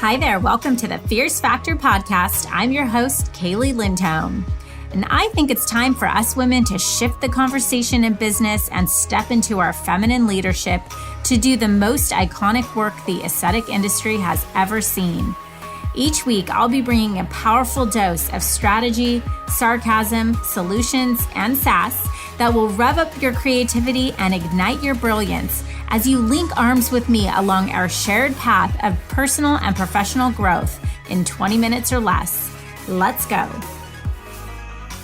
Hi there, welcome to the Fierce Factor podcast. I'm your host, Kaylee Lindholm. And I think it's time for us women to shift the conversation in business and step into our feminine leadership to do the most iconic work the aesthetic industry has ever seen. Each week, I'll be bringing a powerful dose of strategy, sarcasm, solutions, and sass that will rev up your creativity and ignite your brilliance as you link arms with me along our shared path of personal and professional growth in 20 minutes or less. Let's go.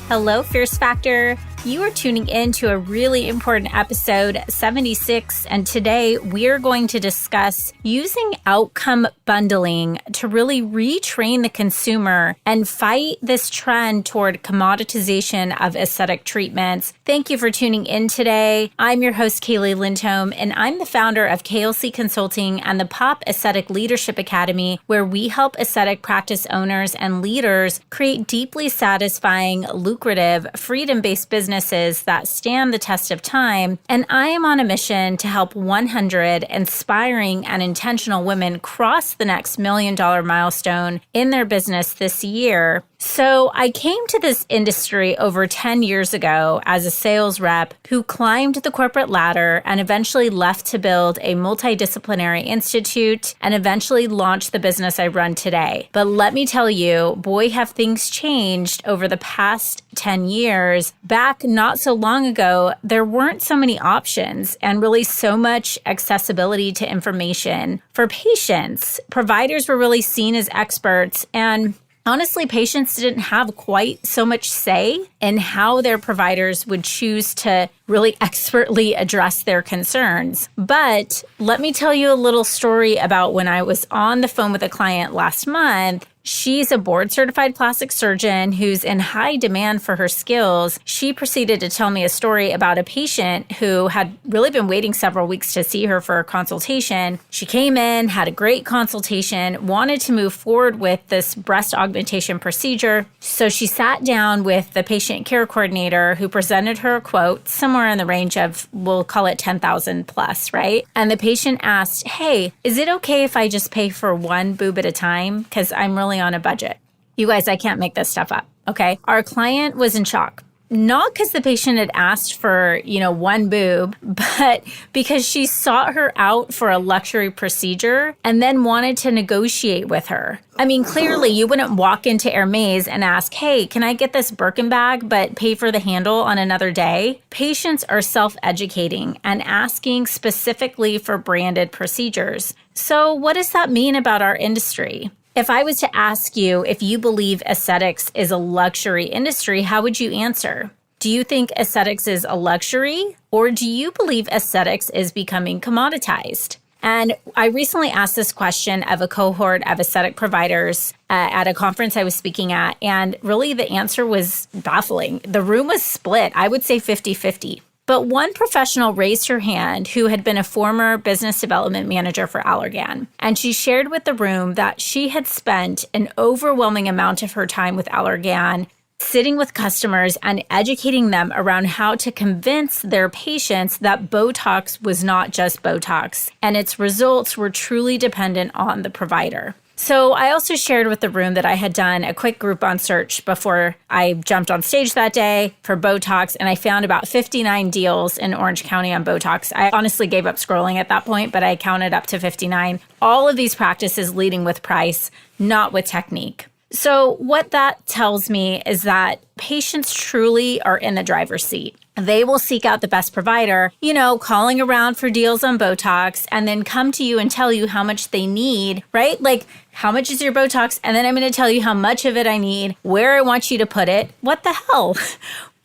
Hello, Fierce Factor. You are tuning in to a really important episode 76, and today we're going to discuss using outcome bundling to really retrain the consumer and fight this trend toward commoditization of aesthetic treatments. Thank you for tuning in today. I'm your host, Kaylee Lindholm, and I'm the founder of KLC Consulting and the Pop Aesthetic Leadership Academy, where we help aesthetic practice owners and leaders create deeply satisfying, lucrative, freedom-based businesses that stand the test of time. And I am on a mission to help 100 inspiring and intentional women cross the next $1 million milestone in their business this year. So I came to this industry over 10 years ago as a sales rep who climbed the corporate ladder and eventually left to build a multidisciplinary institute and eventually launched the business I run today. But let me tell you, boy, have things changed over the past 10 years. Back not so long ago, there weren't so many options and really so much accessibility to information for patients. Providers were really seen as experts, and honestly, patients didn't have quite so much say in how their providers would choose to really expertly address their concerns. But let me tell you a little story about when I was on the phone with a client last month. She's a board-certified plastic surgeon who's in high demand for her skills. She proceeded to tell me a story about a patient who had really been waiting several weeks to see her for a consultation. She came in, had a great consultation, wanted to move forward with this breast augmentation procedure. So she sat down with the patient care coordinator who presented her a quote somewhere in the range of, we'll call it 10,000 plus, right? And the patient asked, hey, is it okay if I just pay for one boob at a time? Because I'm really on a budget. You guys, I can't make this stuff up, okay? Our client was in shock. Not because the patient had asked for, one boob, but because she sought her out for a luxury procedure and then wanted to negotiate with her. I mean, clearly you wouldn't walk into Hermes and ask, hey, can I get this Birkin bag but pay for the handle on another day? Patients are self-educating and asking specifically for branded procedures. So what does that mean about our industry? If I was to ask you if you believe aesthetics is a luxury industry, how would you answer? Do you think aesthetics is a luxury, or do you believe aesthetics is becoming commoditized? And I recently asked this question of a cohort of aesthetic providers at a conference I was speaking at, and really the answer was baffling. The room was split, I would say 50-50. But one professional raised her hand who had been a former business development manager for Allergan. And she shared with the room that she had spent an overwhelming amount of her time with Allergan sitting with customers and educating them around how to convince their patients that Botox was not just Botox, and its results were truly dependent on the provider. So I also shared with the room that I had done a quick Groupon search before I jumped on stage that day for Botox, and I found about 59 deals in Orange County on Botox. I honestly gave up scrolling at that point, but I counted up to 59. All of these practices leading with price, not with technique. So what that tells me is that patients truly are in the driver's seat. They will seek out the best provider, calling around for deals on Botox, and then come to you and tell you how much they need, right? Like, how much is your Botox? And then I'm going to tell you how much of it I need, where I want you to put it. What the hell?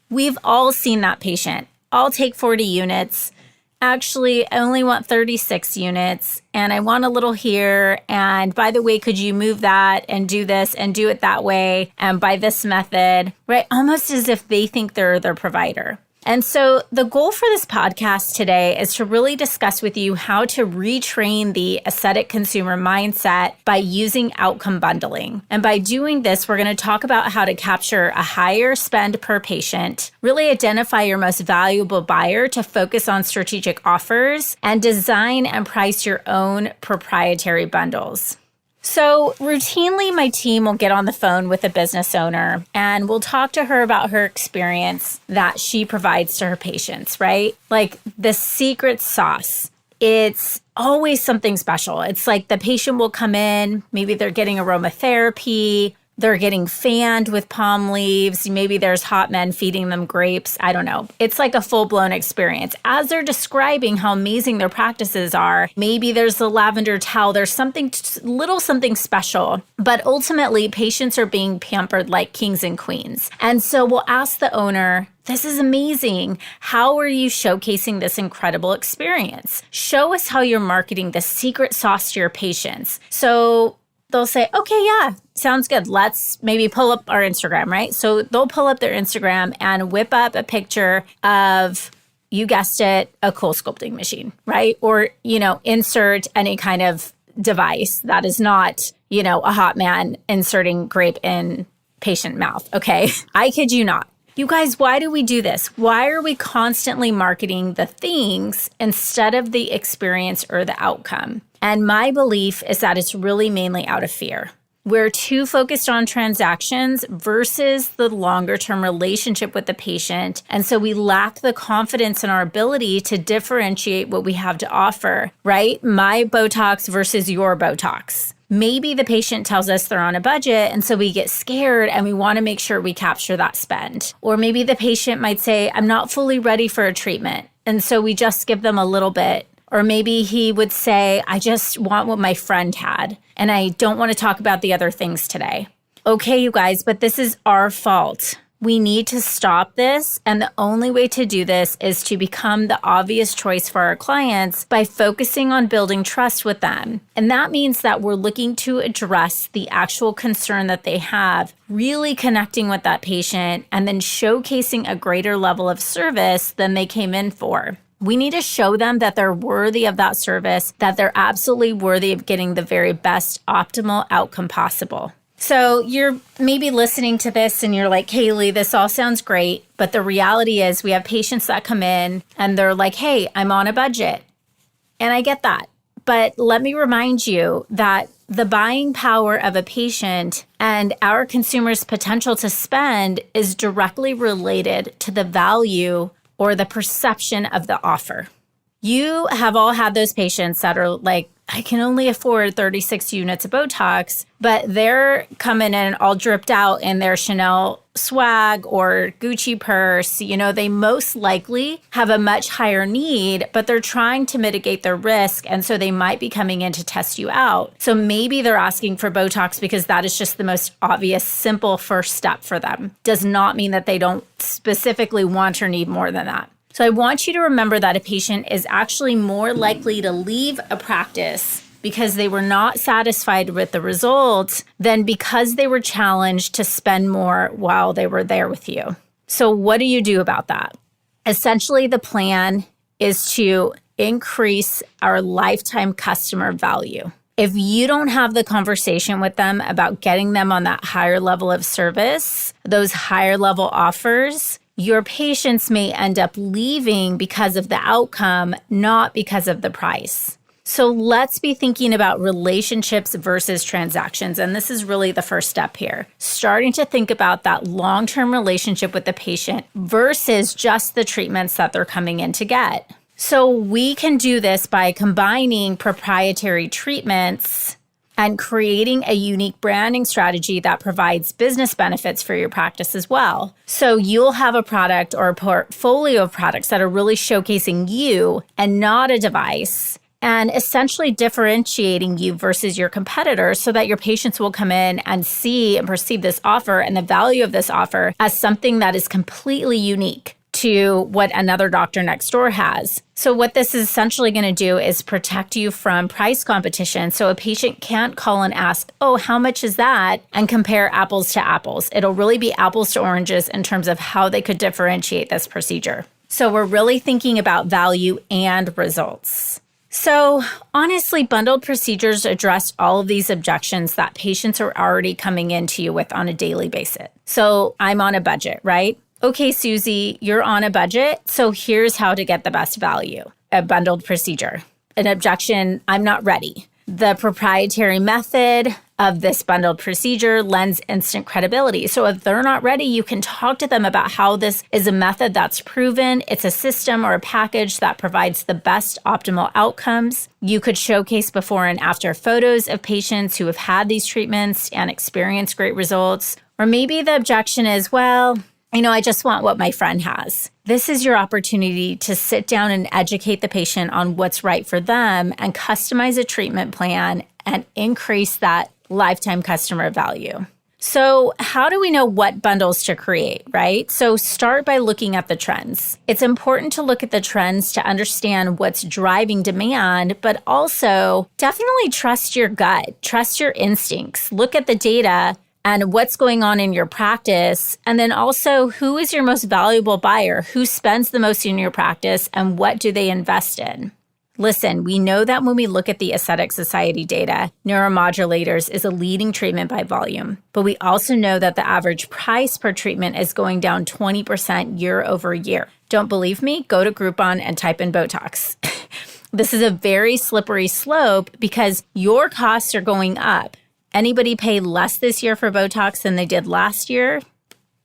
We've all seen that patient. I'll take 40 units. Actually, I only want 36 units, and I want a little here. And by the way, could you move that and do this and do it that way and by this method, right? Almost as if they think they're their provider. And so the goal for this podcast today is to really discuss with you how to retrain the aesthetic consumer mindset by using outcome bundling. And by doing this, we're going to talk about how to capture a higher spend per patient, really identify your most valuable buyer to focus on strategic offers, and design and price your own proprietary bundles. So routinely, my team will get on the phone with a business owner and we'll talk to her about her experience that she provides to her patients, right? Like the secret sauce. It's always something special. It's like the patient will come in, maybe they're getting aromatherapy, they're getting fanned with palm leaves. Maybe there's hot men feeding them grapes. I don't know. It's like a full-blown experience. As they're describing how amazing their practices are, maybe there's the lavender towel. There's something special. But ultimately, patients are being pampered like kings and queens. And so we'll ask the owner, this is amazing. How are you showcasing this incredible experience? Show us how you're marketing the secret sauce to your patients. So they'll say, okay, yeah, sounds good. Let's maybe pull up our Instagram, right? So they'll pull up their Instagram and whip up a picture of, you guessed it, a cool sculpting machine, right? Or, insert any kind of device that is not, a hot man inserting grape in patient mouth, okay? I kid you not. You guys, why do we do this? Why are we constantly marketing the things instead of the experience or the outcome? And my belief is that it's really mainly out of fear. We're too focused on transactions versus the longer term relationship with the patient. And so we lack the confidence in our ability to differentiate what we have to offer, right? My Botox versus your Botox. Maybe the patient tells us they're on a budget, and so we get scared and we want to make sure we capture that spend. Or maybe the patient might say, I'm not fully ready for a treatment. And so we just give them a little bit. Or maybe he would say, I just want what my friend had, and I don't want to talk about the other things today. Okay, you guys, but this is our fault. We need to stop this, and the only way to do this is to become the obvious choice for our clients by focusing on building trust with them. And that means that we're looking to address the actual concern that they have, really connecting with that patient, and then showcasing a greater level of service than they came in for. We need to show them that they're worthy of that service, that they're absolutely worthy of getting the very best optimal outcome possible. So you're maybe listening to this and you're like, Kaylee, this all sounds great. But the reality is we have patients that come in and they're like, hey, I'm on a budget. And I get that. But let me remind you that the buying power of a patient and our consumers' potential to spend is directly related to the value or the perception of the offer. You have all had those patients that are like, I can only afford 36 units of Botox, but they're coming in all dripped out in their Chanel swag or Gucci purse. They most likely have a much higher need, but they're trying to mitigate their risk. And so they might be coming in to test you out. So maybe they're asking for Botox because that is just the most obvious, simple first step for them. Does not mean that they don't specifically want or need more than that. So I want you to remember that a patient is actually more likely to leave a practice because they were not satisfied with the results than because they were challenged to spend more while they were there with you. So what do you do about that? Essentially, the plan is to increase our lifetime customer value. If you don't have the conversation with them about getting them on that higher level of service, those higher level offers, your patients may end up leaving because of the outcome, not because of the price. So let's be thinking about relationships versus transactions. And this is really the first step here. Starting to think about that long-term relationship with the patient versus just the treatments that they're coming in to get. So we can do this by combining proprietary treatments and creating a unique branding strategy that provides business benefits for your practice as well. So you'll have a product or a portfolio of products that are really showcasing you and not a device, and essentially differentiating you versus your competitors so that your patients will come in and see and perceive this offer and the value of this offer as something that is completely unique to what another doctor next door has. So what this is essentially going to do is protect you from price competition. So a patient can't call and ask, oh, how much is that? And compare apples to apples. It'll really be apples to oranges in terms of how they could differentiate this procedure. So we're really thinking about value and results. So honestly, bundled procedures address all of these objections that patients are already coming into you with on a daily basis. So I'm on a budget, right? Okay, Susie, you're on a budget, so here's how to get the best value. A bundled procedure. An objection, I'm not ready. The proprietary method of this bundled procedure lends instant credibility. So if they're not ready, you can talk to them about how this is a method that's proven. It's a system or a package that provides the best optimal outcomes. You could showcase before and after photos of patients who have had these treatments and experienced great results. Or maybe the objection is, well, I just want what my friend has. This is your opportunity to sit down and educate the patient on what's right for them and customize a treatment plan and increase that lifetime customer value. So how do we know what bundles to create, right? So start by looking at the trends. It's important to look at the trends to understand what's driving demand, but also definitely trust your gut, trust your instincts, look at the data and what's going on in your practice. And then also, who is your most valuable buyer? Who spends the most in your practice and what do they invest in? Listen, we know that when we look at the Aesthetic Society data, neuromodulators is a leading treatment by volume. But we also know that the average price per treatment is going down 20% year over year. Don't believe me? Go to Groupon and type in Botox. This is a very slippery slope because your costs are going up. Anybody pay less this year for Botox than they did last year?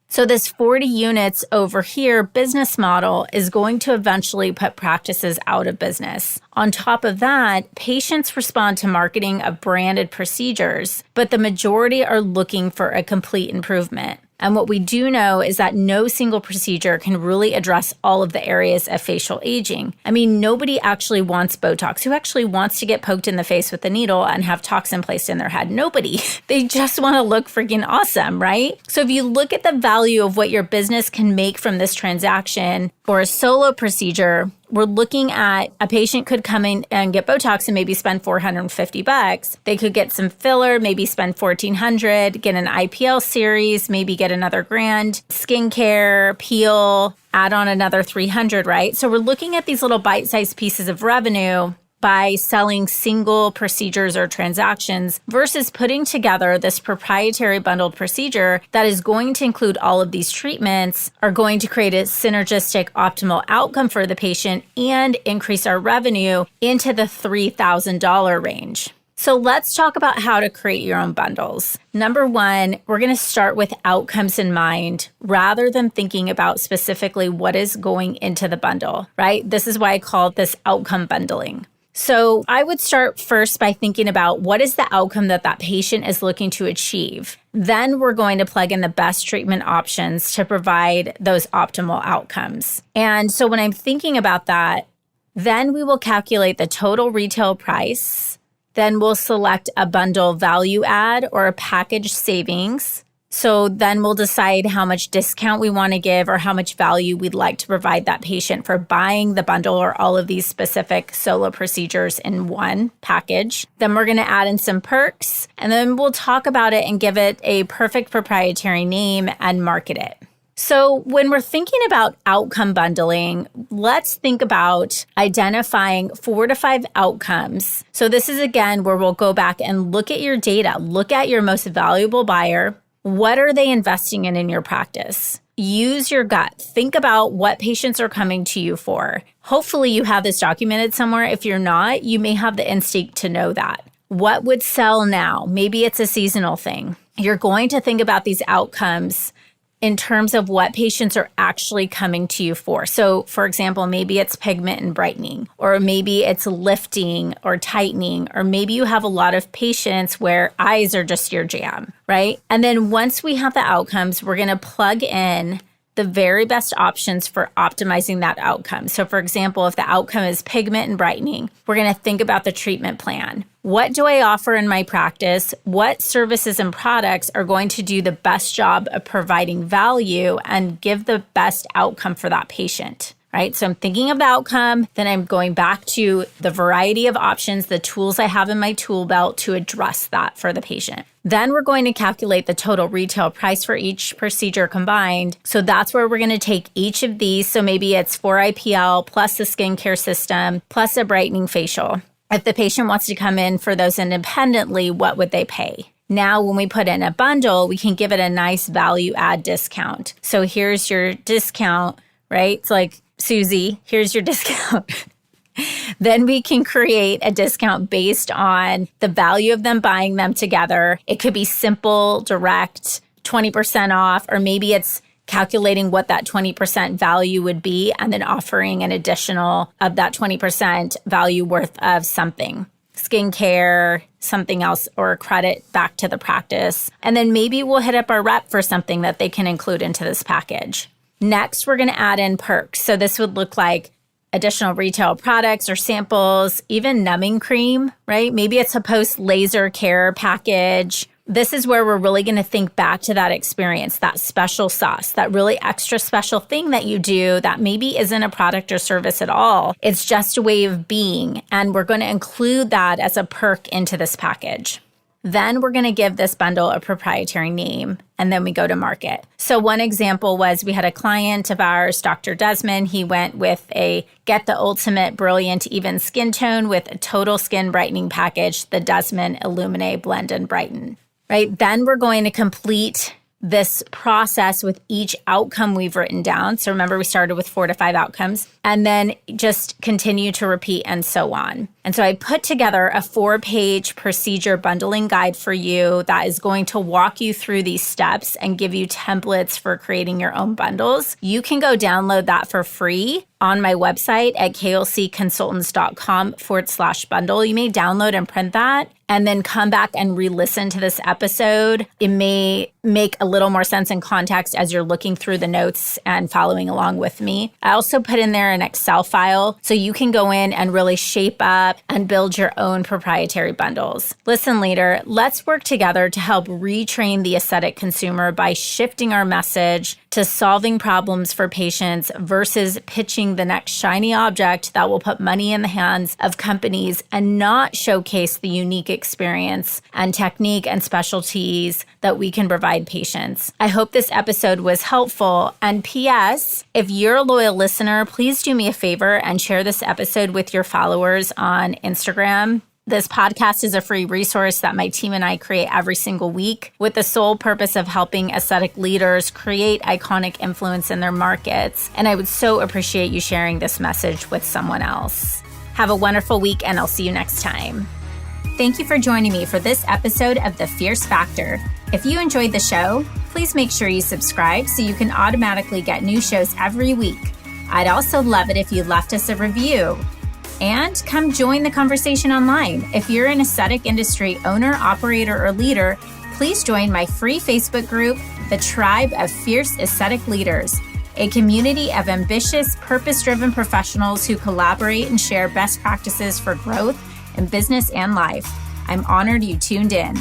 So this 40 units over here business model is going to eventually put practices out of business. On top of that, patients respond to marketing of branded procedures, but the majority are looking for a complete improvement. And what we do know is that no single procedure can really address all of the areas of facial aging. I mean, nobody actually wants Botox. Who actually wants to get poked in the face with a needle and have toxin placed in their head? Nobody. They just want to look freaking awesome, right? So if you look at the value of what your business can make from this transaction or a solo procedure, we're looking at a patient could come in and get Botox and maybe spend $450. They could get some filler, maybe spend $1,400, get an IPL series, maybe get another $1,000, skincare, peel, add on another $300, right? So we're looking at these little bite-sized pieces of revenue by selling single procedures or transactions versus putting together this proprietary bundled procedure that is going to include all of these treatments, are going to create a synergistic optimal outcome for the patient and increase our revenue into the $3,000 range. So let's talk about how to create your own bundles. Number one, we're going to start with outcomes in mind rather than thinking about specifically what is going into the bundle, right? This is why I call this outcome bundling. So I would start first by thinking about what is the outcome that that patient is looking to achieve. Then we're going to plug in the best treatment options to provide those optimal outcomes. And so when I'm thinking about that, then we will calculate the total retail price. Then we'll select a bundle value add or a package savings. So then we'll decide how much discount we want to give or how much value we'd like to provide that patient for buying the bundle or all of these specific solo procedures in one package. Then we're going to add in some perks, and then we'll talk about it and give it a perfect proprietary name and market it. So when we're thinking about outcome bundling, let's think about identifying 4 to 5 outcomes. So this is, again, where we'll go back and look at your data, look at your most valuable buyer. What are they investing in your practice? Use your gut. Think about what patients are coming to you for. Hopefully you have this documented somewhere. If you're not, you may have the instinct to know that. What would sell now? Maybe it's a seasonal thing. You're going to think about these outcomes in terms of what patients are actually coming to you for. So, for example, maybe it's pigment and brightening, or maybe it's lifting or tightening, or maybe you have a lot of patients where eyes are just your jam, right? And then once we have the outcomes, we're going to plug in the very best options for optimizing that outcome. So for example, if the outcome is pigment and brightening, we're going to think about the treatment plan. What do I offer in my practice? What services and products are going to do the best job of providing value and give the best outcome for that patient? Right? So I'm thinking of the outcome, then I'm going back to the variety of options, the tools I have in my tool belt to address that for the patient. Then we're going to calculate the total retail price for each procedure combined. So that's where we're going to take each of these. So maybe it's 4 IPL plus the skincare system plus a brightening facial. If the patient wants to come in for those independently, what would they pay? Now, when we put in a bundle, we can give it a nice value add discount. So here's your discount, right? It's like, Susie, here's your discount. Then we can create a discount based on the value of them buying them together. It could be simple, direct, 20% off, or maybe it's calculating what that 20% value would be and then offering an additional of that 20% value worth of something. Skincare, something else, or a credit back to the practice. And then maybe we'll hit up our rep for something that they can include into this package. Next, we're going to add in perks. So this would look like additional retail products or samples, even numbing cream, right? Maybe it's a post-laser care package. This is where we're really going to think back to that experience, that special sauce, that really extra special thing that you do that maybe isn't a product or service at all. It's just a way of being. And we're going to include that as a perk into this package. Then we're going to give this bundle a proprietary name, and then we go to market. So one example was we had a client of ours, Dr. Desmond. He went with a Get the Ultimate Brilliant Even Skin Tone with a total skin brightening package, the Desmond Illuminate Blend and Brighten. Right? Then we're going to complete this process with each outcome we've written down. So remember, we started with 4 to 5 outcomes, and then just continue to repeat and so on. And so I put together a 4-page procedure bundling guide for you that is going to walk you through these steps and give you templates for creating your own bundles. You can go download that for free on my website at klcconsultants.com/bundle. You may download and print that and then come back and re-listen to this episode. It may make a little more sense in context as you're looking through the notes and following along with me. I also put in there an Excel file so you can go in and really shape up and build your own proprietary bundles. Listen, leader, let's work together to help retrain the aesthetic consumer by shifting our message to solving problems for patients versus pitching the next shiny object that will put money in the hands of companies and not showcase the unique experience and technique and specialties that we can provide patients. I hope this episode was helpful. And P.S., if you're a loyal listener, please do me a favor and share this episode with your followers on Instagram. This podcast is a free resource that my team and I create every single week with the sole purpose of helping aesthetic leaders create iconic influence in their markets. And I would so appreciate you sharing this message with someone else. Have a wonderful week, and I'll see you next time. Thank you for joining me for this episode of The Fierce Factor. If you enjoyed the show, please make sure you subscribe so you can automatically get new shows every week. I'd also love it if you left us a review. And come join the conversation online. If you're an aesthetic industry owner, operator, or leader, please join my free Facebook group, The Tribe of Fierce Aesthetic Leaders, a community of ambitious, purpose-driven professionals who collaborate and share best practices for growth in business and life. I'm honored you tuned in.